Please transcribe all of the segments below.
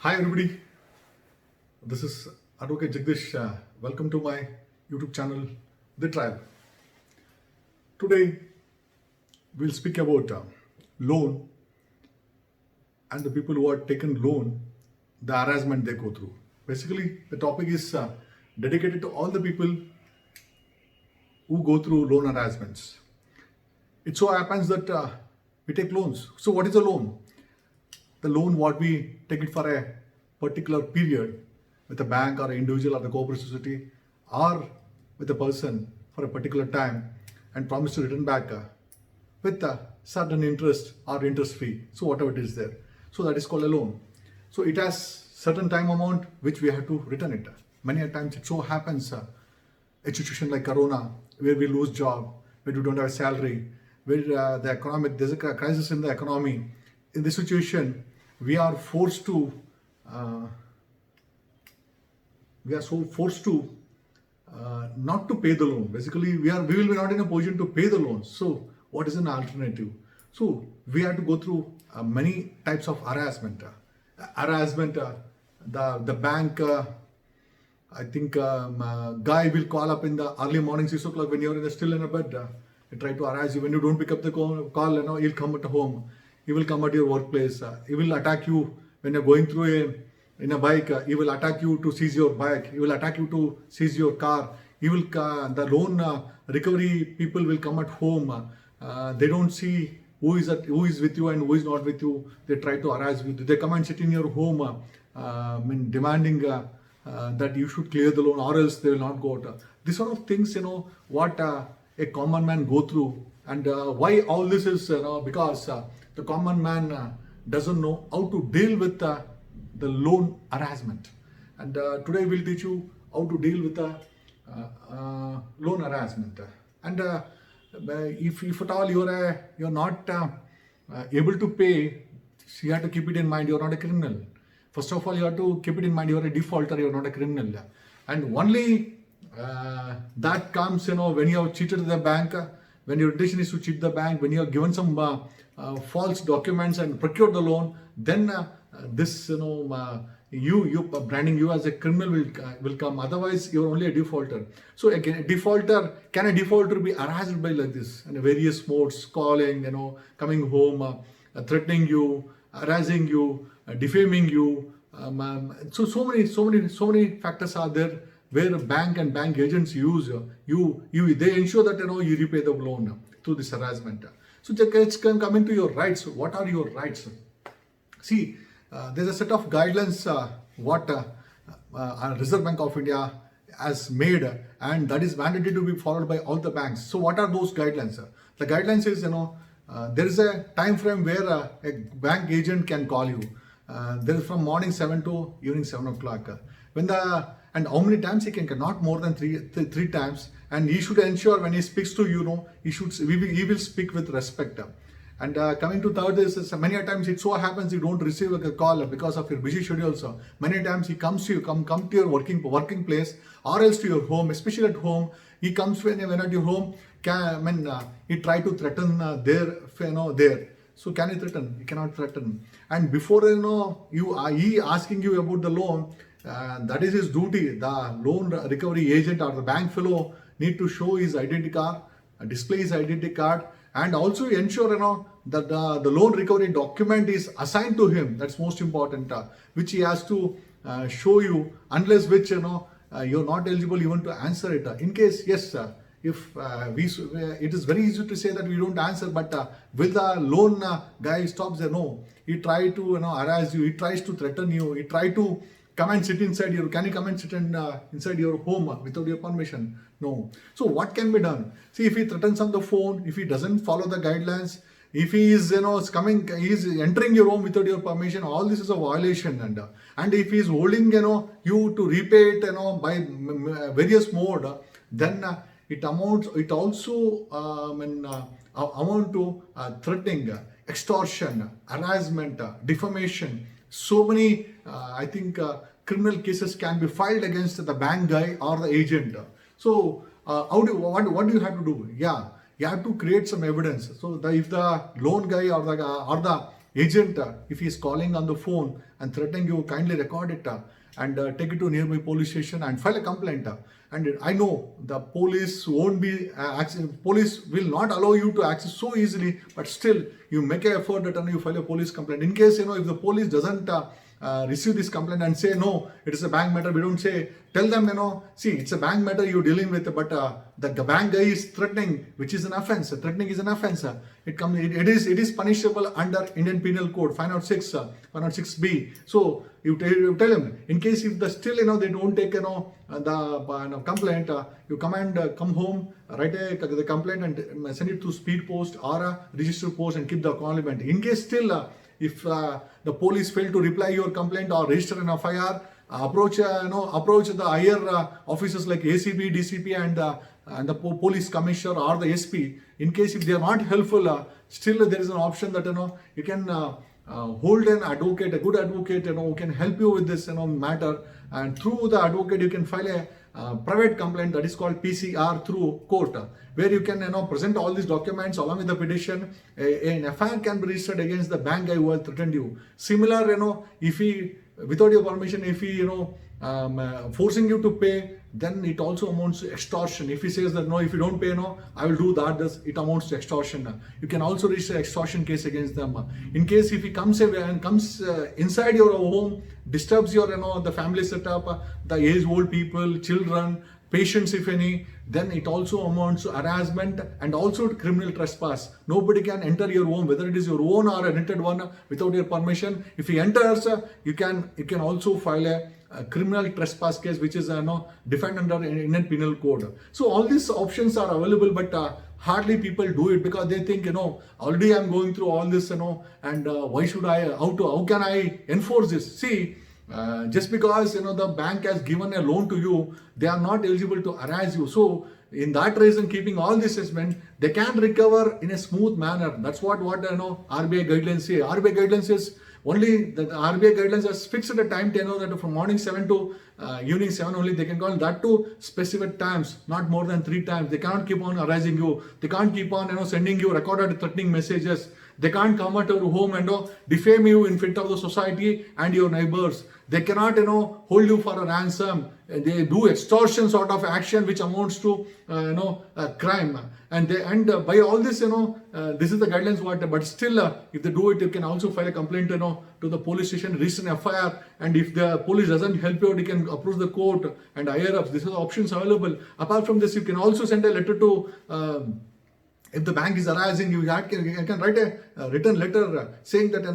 Hi everybody, this is Advocate Jagdish. Welcome to my YouTube channel, The Tribe. Today we'll speak about loan and the people who are taken loan, the harassment they go through. Basically, the topic is dedicated to all the people who go through loan harassments. It so happens that we take loans. So what is a loan? The loan what we take it for a particular period with a bank or an individual or the cooperative society or with a person for a particular time and promise to return back with a certain interest or interest fee. So whatever it is there. So that is called a loan. So it has certain time amount which we have to return it. Many a times it so happens a situation like Corona where we lose job, where we don't have a salary, where there's a crisis in the economy. In this situation, we are forced to not to pay the loan. Basically, we will be not in a position to pay the loan. So, what is an alternative? So, we have to go through many types of harassment. The bank. I think guy will call up in the early morning 6 o'clock when you're still in a bed. He try to harass you. When you don't pick up the call, he'll come at home. He will come at your workplace. He will attack you when you're going through in a bike. He will attack you to seize your bike. He will attack you to seize your car. He will the loan recovery people will come at home. They don't see who is with you and who is not with you. They try to harass you. They come and sit in your home, demanding that you should clear the loan or else they will not go out. These sort of things, what a common man go through, and why all this is, because the common man doesn't know how to deal with the loan harassment. And today we'll teach you how to deal with the loan harassment. And if at all you're not able to pay, you have to keep it in mind you're not a criminal. First of all, you have to keep it in mind you're a defaulter, you're not a criminal. And only that comes, when you have cheated the bank, when your intention is to cheat the bank, when you have given some false documents and procured the loan, then this, you branding you as a criminal will come. Otherwise, you're only a defaulter. So again, can a defaulter be harassed by like this in various modes, calling, coming home, threatening you, harassing you, defaming you. So many factors are there where bank and bank agents use they ensure that you repay the loan through this harassment. So it's coming to your rights. What are your rights? See, there's a set of guidelines what Reserve Bank of India has made, and that is mandated to be followed by all the banks. So what are those guidelines? The guidelines is there is a time frame where a bank agent can call you. There is from morning 7 to evening 7 o'clock. And how many times he can not more than three times, and he should ensure when he speaks to he will speak with respect. And coming to third is many a times it so happens you don't receive a call because of your busy schedule. So many times he comes to you, come to your working place or else to your home, especially at home. He comes when at your home. He try to threaten there. So can he threaten? He cannot threaten. And before he asking you about the loan, that is his duty. The loan recovery agent or the bank fellow need to show his identity card, display his identity card, and also ensure that the loan recovery document is assigned to him. That's most important, which he has to show you. Unless which you're not eligible even to answer it. In case yes. If it is very easy to say that we don't answer, but will the loan guy stops there? No, he try to harass you. He tries to threaten you. He try to come and sit inside your. Can you come and sit inside your home without your permission? No. So what can be done? See, if he threatens on the phone, if he doesn't follow the guidelines, if he is he is entering your home without your permission, all this is a violation. And if he is holding you to repay it by various mode, then it also amount to threatening, extortion, harassment, defamation. So many, I think, criminal cases can be filed against the bank guy or the agent. So, what do you have to do? Yeah, you have to create some evidence. So, if the loan guy or the agent, if he is calling on the phone and threatening you, kindly record it and take it to nearby police station and file a complaint. And I know the police won't be, police will not allow you to access so easily, but still you make an effort that you file a police complaint. In case, if the police doesn't receive this complaint and say, no, it is a bank matter, we don't say, tell them, see, it's a bank matter you're dealing with, but the bank guy is threatening, which is an offense. Threatening is an offense. It is punishable under Indian Penal Code 506, 506B. So you tell him, in case if still, they don't take, the complaint, you come home, write the complaint and send it to speed post or a registered post and keep the acknowledgement. In case still, if the police fail to reply your complaint or register an FIR, approach the higher officers like ACP, DCP, and the police commissioner or the SP. In case if they are not helpful, still there is an option that you can hold an advocate, a good advocate, who can help you with this matter, and through the advocate you can file a private complaint that is called PCR through court, where you can present all these documents along with the petition. An FIR can be registered against the bank guy who has threatened you. Similar, if he without your permission, if he forcing you to pay, then it also amounts to extortion. If he says that no, if you don't pay, I will do that, it amounts to extortion. You can also register an extortion case against them. In case if he comes inside your home, disturbs your the family setup, the age-old people, children, patients if any, then it also amounts to harassment and also to criminal trespass. Nobody can enter your home, whether it is your own or a rented one, without your permission. If he enters, you can also file a criminal trespass case, which is defined under Indian Penal Code. So all these options are available, but hardly people do it because they think already I'm going through all this and why should I? How can I enforce this? See. Just because the bank has given a loan to you, they are not eligible to harass you. So in that reason, keeping all this assessment, they can recover in a smooth manner. That's what RBI guidelines say. RBI guidelines is only the RBI guidelines has fixed a time tenure that from morning 7 to evening 7 only they can call that to specific times, not more than 3 times. They cannot keep on harassing you. They can't keep on sending you recorded threatening messages. They can't come at your home and defame you in front of the society and your neighbors. They cannot hold you for a ransom. They do extortion sort of action which amounts to a crime. And by all this this is the guidelines but still if they do it, you can also file a complaint to the police station, register an FIR, and if the police doesn't help you, you can approach the court and higher ups. These are the options available. Apart from this, you can also send a letter to if the bank is harassing you, you can write a written letter saying that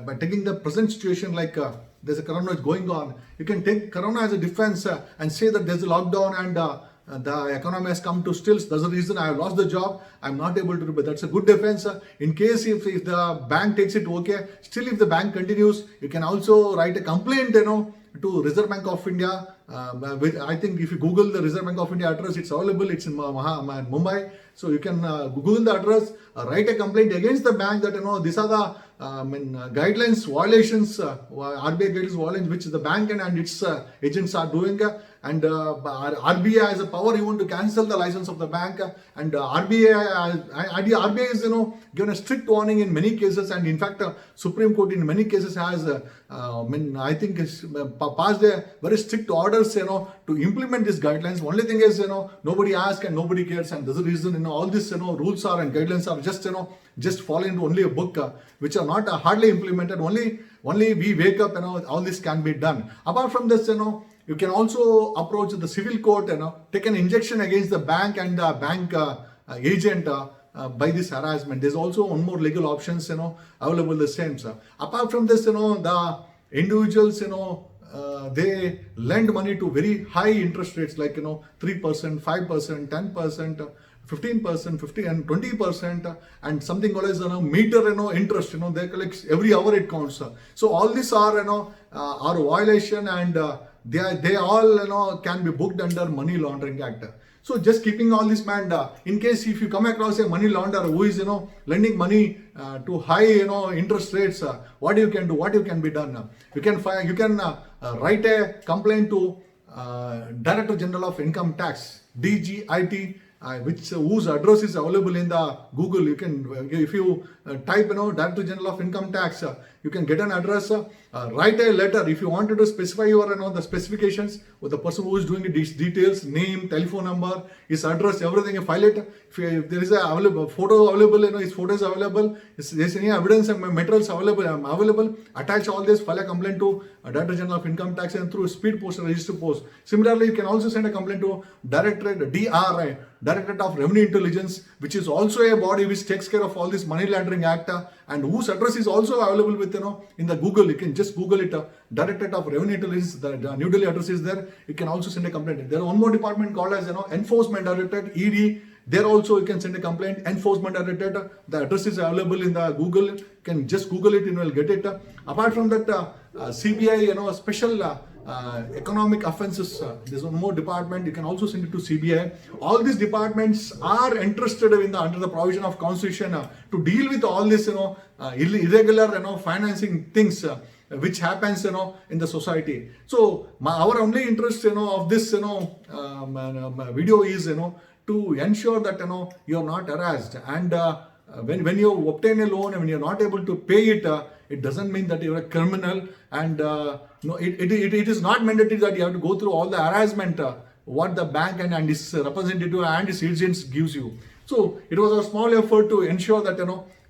by taking the present situation, like there's a corona is going on, you can take corona as a defense and say that there's a lockdown and the economy has come to stills. That's the reason I have lost the job. I'm not able to do. But that's a good defense. In case if the bank takes it okay, still if the bank continues, you can also write a complaint to Reserve Bank of India. I think if you Google the Reserve Bank of India address, it's available. It's in Mumbai. So you can Google the address, write a complaint against the bank that these are the guidelines violations, RBI guidelines violations which the bank and its agents are doing. And RBI has a power even to cancel the license of the bank. And RBI is given a strict warning in many cases. And in fact, Supreme Court in many cases has I think passed a very strict orders to implement these guidelines. Only thing is nobody asks and nobody cares, and there's a reason all these rules are and guidelines are just fall into only a book which are not hardly implemented. Only we wake up all this can be done. Apart from this you can also approach the civil court take an injunction against the bank and the bank agent by this harassment. There's also one more legal options available the same. Apart from this the individuals they lend money to very high interest rates like 3%, 5%, 10%, 15%, 50 and 20%, and something called as meter interest. They collect every hour it counts. So all these are are violation, and they all can be booked under Money Laundering Act. So just keeping all this mind, in case if you come across a money launderer who is lending money to high interest rates, what you can do, what you can be done. You can write a complaint to Director General of Income Tax, DGIT, whose address is available in the Google. You can, if you type, Director General of Income Tax, you can get an address, write a letter. If you wanted to specify your, the specifications with the person who is doing the details, name, telephone number, his address, everything, you file it. If there is a photo available, his photo is available, if there's any evidence and materials available, attach all this, file a complaint to Director General of Income Tax and through speed post or register post. Similarly, you can also send a complaint to DRI, Directorate of Revenue Intelligence, which is also a body which takes care of all this Money Laundering Act, and whose address is also available with, in the Google. You can just Google it, Directorate of Revenue Intelligence, the New Delhi address is there. You can also send a complaint. There is one more department called as, Enforcement Directorate, ED. There also you can send a complaint, Enforcement Directorate. The address is available in the Google. You can just Google it and you will get it. Apart from that, CBI, special economic offences, there's one more department, you can also send it to CBI. All these departments are interested in under the provision of Constitution to deal with all this, irregular, financing things which happens, in the society. So our only interest, of this, video is, to ensure that, you're not harassed. And when you obtain a loan and when you're not able to pay it, it doesn't mean that you're a criminal, and it is not mandatory that you have to go through all the harassment what the bank and its representative and its agents gives you. So it was a small effort to ensure that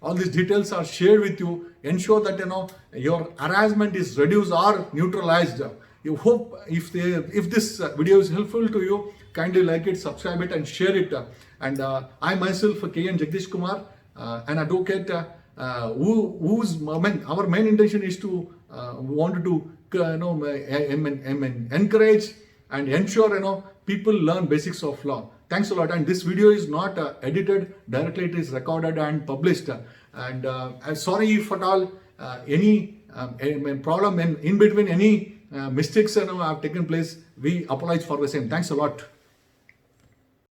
all these details are shared with you, ensure that your harassment is reduced or neutralized. You hope if this video is helpful to you, kindly like it, subscribe it and share it. And I myself, KN Jagdish Kumar, an advocate, our main intention is to wanted to encourage and ensure people learn basics of law. Thanks a lot. And this video is not edited directly; it is recorded and published. And I'm sorry if at all any problem in between, any mistakes have taken place. We apologize for the same. Thanks a lot.